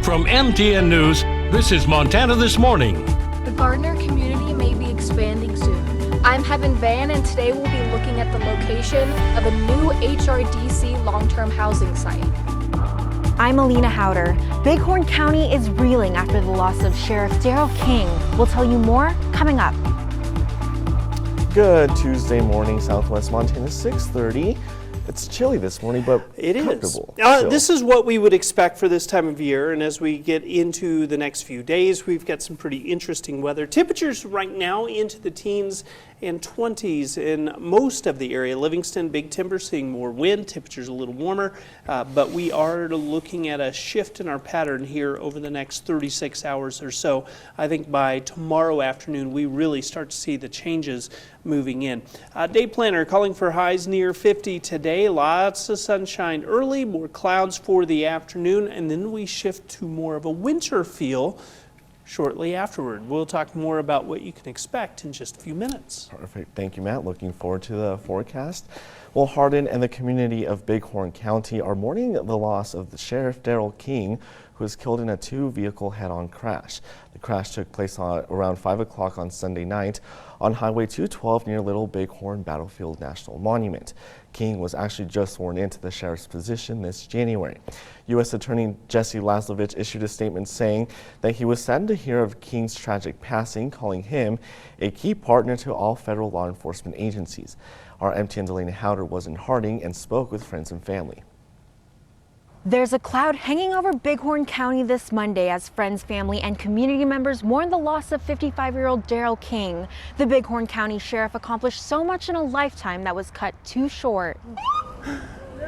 From MTN News, this is Montana This Morning. The Gardiner community may be expanding soon. I'm Heaven Van, and today we'll be looking at the location of a new HRDC long-term housing site. I'm Alina Howder. Bighorn County is reeling after the loss of Sheriff Daryl King. We'll tell you more coming up. Good Tuesday morning, Southwest Montana, 6:30. It's chilly this morning, but it comfortable. This is what we would expect for this time of year, and as we get into the next few days, we've got some pretty interesting weather. Temperatures right now into the teens and 20s in most of the area. Livingston, Big Timber, seeing more wind. Temperatures a little warmer, but we are looking at a shift in our pattern here over the next 36 hours or so. I think by tomorrow afternoon, we really start to see the changes moving in. Day planner calling for highs near 50 today. Lots of sunshine early, more clouds for the afternoon, and then we shift to more of a winter feel shortly afterward. We'll talk more about what you can expect in just a few minutes. Perfect. Thank you, Matt. Looking forward to the forecast. Well, Hardin and the community of Bighorn County are mourning the loss of the Sheriff Daryl King, who was killed in a two-vehicle head-on crash. The crash took place around 5 o'clock on Sunday night on Highway 212 near Little Bighorn Battlefield National Monument. King was actually just sworn into the sheriff's position this January. U.S. Attorney Jesse Laslovich issued a statement saying that he was saddened to hear of King's tragic passing, calling him a key partner to all federal law enforcement agencies. Our MTN's Alina Howder was in Harding and spoke with friends and family. There's a cloud hanging over Bighorn County this Monday as friends, family, and community members mourn the loss of 55-year-old Daryl King. The Bighorn County Sheriff accomplished so much in a lifetime that was cut too short.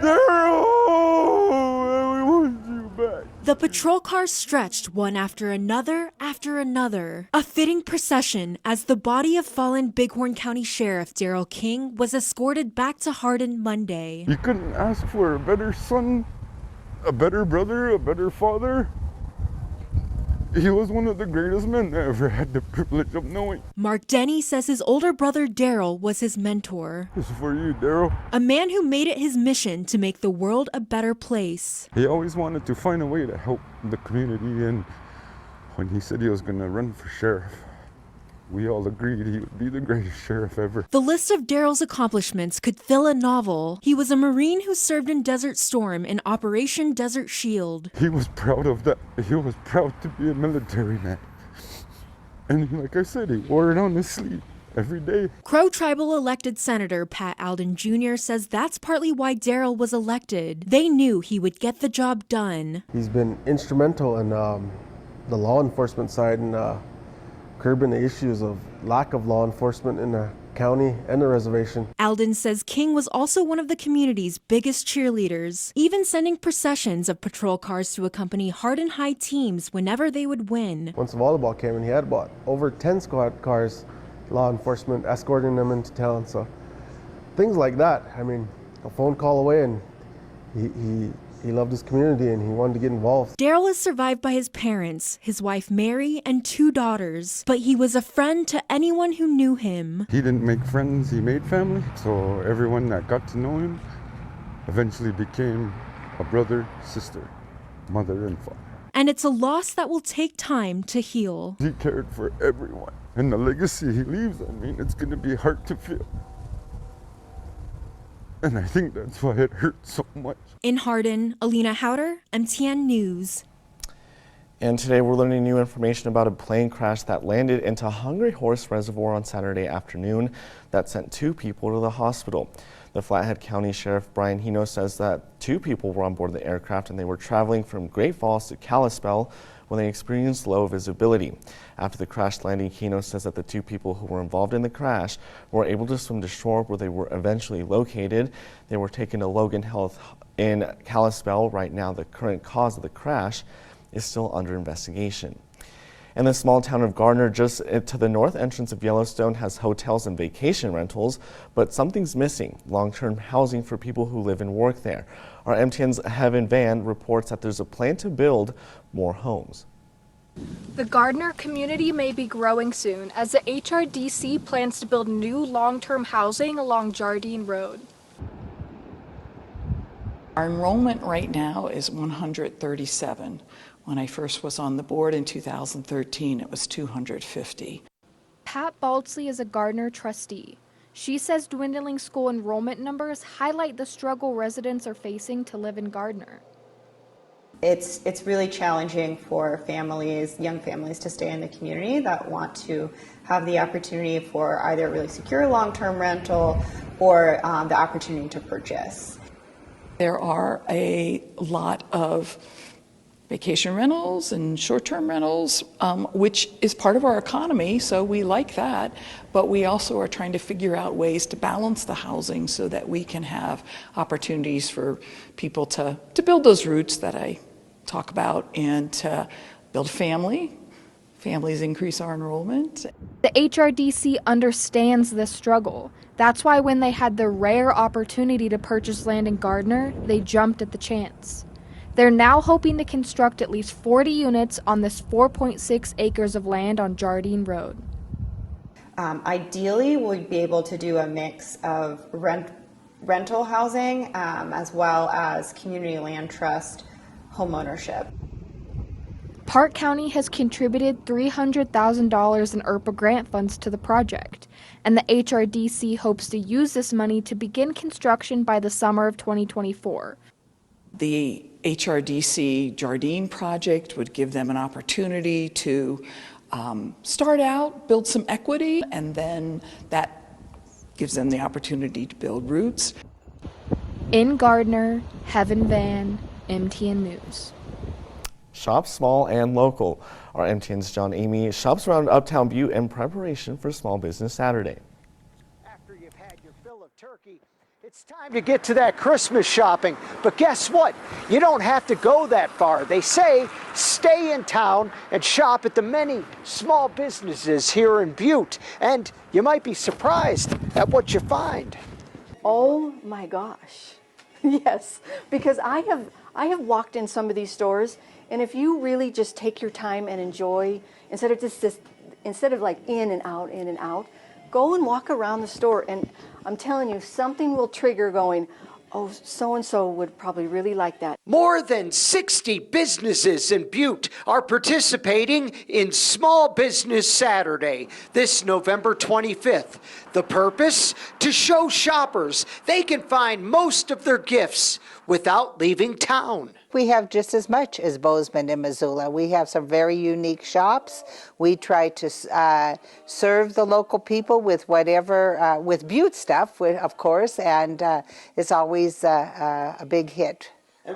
Daryl, we want you back. The patrol cars stretched one after another. A fitting procession as the body of fallen Bighorn County Sheriff Daryl King was escorted back to Hardin Monday. You couldn't ask for a better son, a better brother, a better father. He was one of the greatest men I ever had the privilege of knowing. Mark Denny says his older brother Daryl was his mentor. This is for you, Daryl. A man who made it his mission to make the world a better place. He always wanted to find a way to help the community, and when he said he was going to run for sheriff, we all agreed he would be the greatest sheriff ever. The list of Daryl's accomplishments could fill a novel. He was a Marine who served in Desert Storm in Operation Desert Shield. He was proud of that. He was proud to be a military man. And like I said, he wore it on his sleeve every day. Crow Tribal elected Senator Pat Alden Jr. says that's partly why Daryl was elected. They knew he would get the job done. He's been instrumental in the law enforcement side and curbing the issues of lack of law enforcement in the county and the reservation. Alden says King was also one of the community's biggest cheerleaders, even sending processions of patrol cars to accompany Hardin High teams whenever they would win. Once volleyball came in, he had about over 10 squad cars, law enforcement, escorting them into town. So things like that. I mean, a phone call away, and he loved his community and he wanted to get involved. Daryl is survived by his parents, his wife Mary, and 2 daughters, but he was a friend to anyone who knew him. He didn't make friends, he made family. So everyone that got to know him eventually became a brother, sister, mother, and father. And it's a loss that will take time to heal. He cared for everyone. And the legacy he leaves, I mean, it's going to be hard to feel. And I think that's why it hurts so much. In Hardin, Alina Howder, MTN News. And today we're learning new information about a plane crash that landed into Hungry Horse Reservoir on Saturday afternoon that sent 2 people to the hospital. The Flathead County Sheriff Brian Hino says that 2 people were on board the aircraft and they were traveling from Great Falls to Kalispell when they experienced low visibility. After the crash landing, Hino says that the 2 people who were involved in the crash were able to swim to shore where they were eventually located. They were taken to Logan Health in Kalispell. Right now, the current cause of the crash is still under investigation. And the small town of Gardiner, just to the north entrance of Yellowstone, has hotels and vacation rentals, but something's missing: long-term housing for people who live and work there. Our MTN's Heaven Van reports that there's a plan to build more homes. The Gardiner community may be growing soon as the HRDC plans to build new long-term housing along Jardine Road. Our enrollment right now is 137. When I first was on the board in 2013, it was 250. Pat Baldsley is a Gardiner trustee. She says dwindling school enrollment numbers highlight the struggle residents are facing to live in Gardiner. It's really challenging for families, young families, to stay in the community that want to have the opportunity for either a really secure long-term rental or the opportunity to purchase. There are a lot of vacation rentals and short-term rentals, which is part of our economy, so we like that, but we also are trying to figure out ways to balance the housing so that we can have opportunities for people to build those roots that I talk about and to build a family. Families increase our enrollment. The HRDC understands this struggle. That's why when they had the rare opportunity to purchase land in Gardiner, they jumped at the chance. They're now hoping to construct at least 40 units on this 4.6 acres of land on Jardine Road. Ideally, we'd be able to do a mix of rental housing as well as community land trust homeownership. Park County has contributed $300,000 in IRPA grant funds to the project, and the HRDC hopes to use this money to begin construction by the summer of 2024. The HRDC Jardine project would give them an opportunity to start out, build some equity, and then that gives them the opportunity to build roots. In Gardiner, Heaven Van, MTN News. Shop small and local. Our MTN's John Amy shops around Uptown Butte in preparation for Small Business Saturday. After you've had your fill of turkey, it's time to get to that Christmas shopping. But guess what? You don't have to go that far. They say stay in town and shop at the many small businesses here in Butte. And you might be surprised at what you find. Oh my gosh. Yes, because I have walked in some of these stores, and if you really just take your time and enjoy, instead of like in and out, go and walk around the store, and I'm telling you, something will trigger going, oh, so-and-so would probably really like that. More than 60 businesses in Butte are participating in Small Business Saturday, this November 25th. The purpose? To show shoppers they can find most of their gifts without leaving town. We have just as much as Bozeman and Missoula. We have some very unique shops. We try to serve the local people with whatever, with Butte stuff, of course, and it's always a big hit.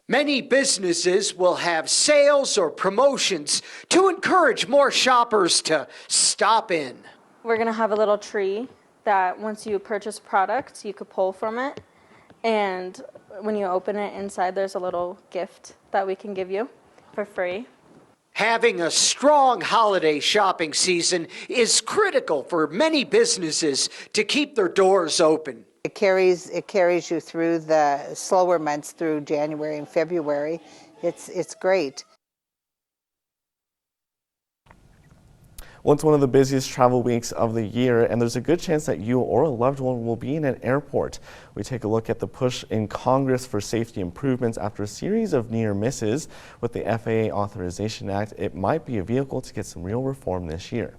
Many businesses will have sales or promotions to encourage more shoppers to stop in. We're going to have a little tree that once you purchase products, you could pull from it. And when you open it, inside there's a little gift that we can give you for free. Having a strong holiday shopping season is critical for many businesses to keep their doors open. It carries you through the slower months through January and February. It's great. Well, it's one of the busiest travel weeks of the year, and there's a good chance that you or a loved one will be in an airport. We take a look at the push in Congress for safety improvements after a series of near misses. With the FAA Authorization Act, it might be a vehicle to get some real reform this year.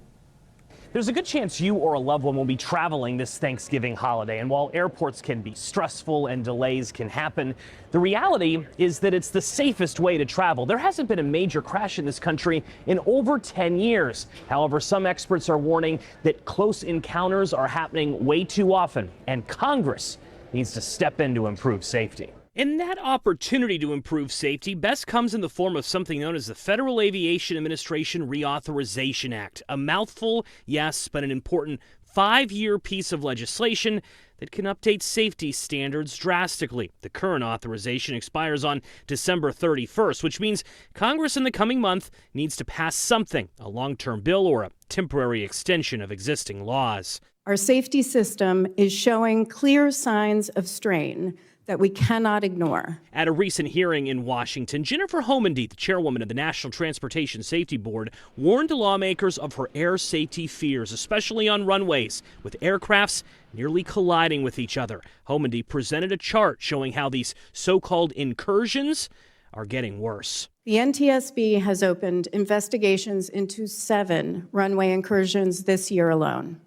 There's a good chance you or a loved one will be traveling this Thanksgiving holiday, and while airports can be stressful and delays can happen, the reality is that it's the safest way to travel. There hasn't been a major crash in this country in over 10 years. However, some experts are warning that close encounters are happening way too often, and Congress needs to step in to improve safety. And that opportunity to improve safety best comes in the form of something known as the Federal Aviation Administration Reauthorization Act. A mouthful, yes, but an important 5-year piece of legislation that can update safety standards drastically. The current authorization expires on December 31st, which means Congress in the coming month needs to pass something, a long-term bill or a temporary extension of existing laws. Our safety system is showing clear signs of strain that we cannot ignore. At a recent hearing in Washington, Jennifer Homendy, the chairwoman of the National Transportation Safety Board, warned lawmakers of her air safety fears, especially on runways, with aircrafts nearly colliding with each other. Homendy presented a chart showing how these so-called incursions are getting worse. The NTSB has opened investigations into 7 runway incursions this year alone.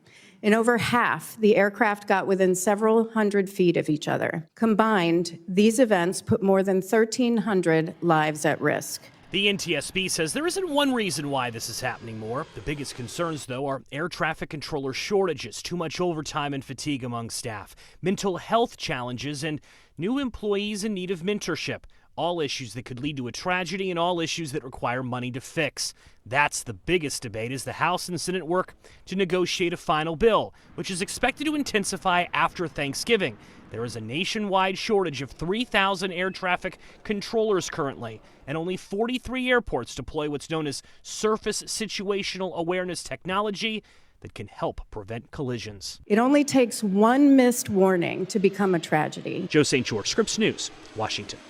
In over half, the aircraft got within several hundred feet of each other. Combined, these events put more than 1,300 lives at risk. The NTSB says there isn't one reason why this is happening more. The biggest concerns, though, are air traffic controller shortages, too much overtime and fatigue among staff, mental health challenges, and new employees in need of mentorship. All issues that could lead to a tragedy and all issues that require money to fix. That's the biggest debate as the House and Senate work to negotiate a final bill, which is expected to intensify after Thanksgiving. There is a nationwide shortage of 3,000 air traffic controllers currently, and only 43 airports deploy what's known as surface situational awareness technology that can help prevent collisions. It only takes one missed warning to become a tragedy. Joe St. George, Scripps News, Washington.